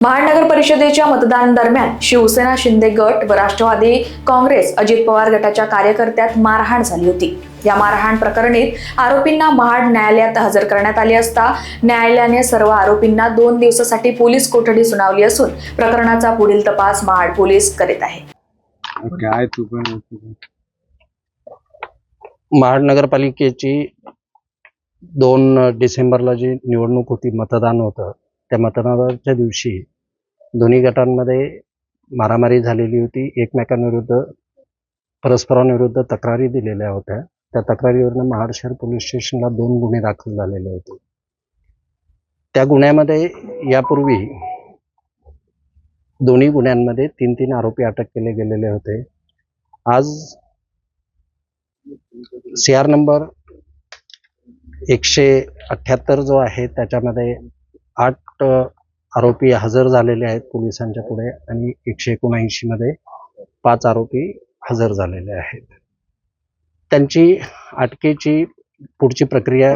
महानगर परिषदेच्या मतदान दरम्यान शिवसेना शिंदे गट व राष्ट्रवादी काँग्रेस अजित पवार गटाच्या कार्यकर्त्यात मारहाण झाली होती। या मारहाण प्रकरणी आरोपींना महाड न्यायालयात हजर करण्यात आले असता न्यायालयाने सर्व आरोपींना 2 दिवसासाठी पोलीस कोठडी सुनावली असून प्रकरणाचा पुढील तपास महाड पोलीस करीत आहेत। महाड नगरपालिकेची 2 डिसेंबरला जी निवडणूक होती, मतदान होतं, त्या मतदानाच्या दिवशी दोन्ही गटांमध्ये मारामारी झालेली होती। एकमेकांविरुद्ध परस्परांविरुद्ध तक्रारी दिलेल्या होत्या। त्या तक्रारीवरून महाड शहर पोलीस स्टेशनला 2 गुन्हे दाखल झालेले होते। त्या गुन्ह्यामध्ये यापूर्वी दोन्ही गुन्ह्यांमध्ये 3 आरोपी अटक केले गेलेले होते। आज CR नंबर 178 जो आहे त्याच्यामध्ये 8 आरोपी हजर झालेले आहेत पोलिसांच्या पुढे आणि 179 मध्ये 5 आरोपी हजर झालेले आहेत। त्यांची अटकेची पुढची प्रक्रिया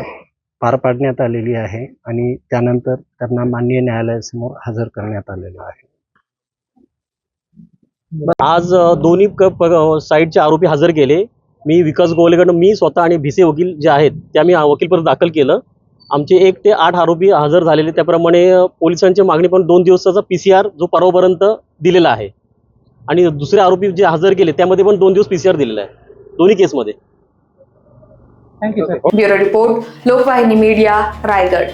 पार पाडण्यात आलेली आहे आणि त्यानंतर त्यांना माननीय न्यायालयासमोर हजर करण्यात आलेलं आहे। आज दोन्ही साईडचे आरोपी हजर केले। मी विकास गोवलेकडून मी स्वतः आणि भिसे वकील जे आहेत त्या मी वकीलपद दाखल केलं। आमचे 1 ते 8 आरोपी हजर झालेले, त्याप्रमाणे पोलिसांची मागणी पण 2 दिवसाचा PCR जो परवापर्यंत दिलेला आहे आणि दुसरे आरोपी जे हजर केले त्यामध्ये पण 2 दिवस PCR दिलेला आहे दोन्ही केसमध्ये। Bureau report, Lokvahini media, Raigad.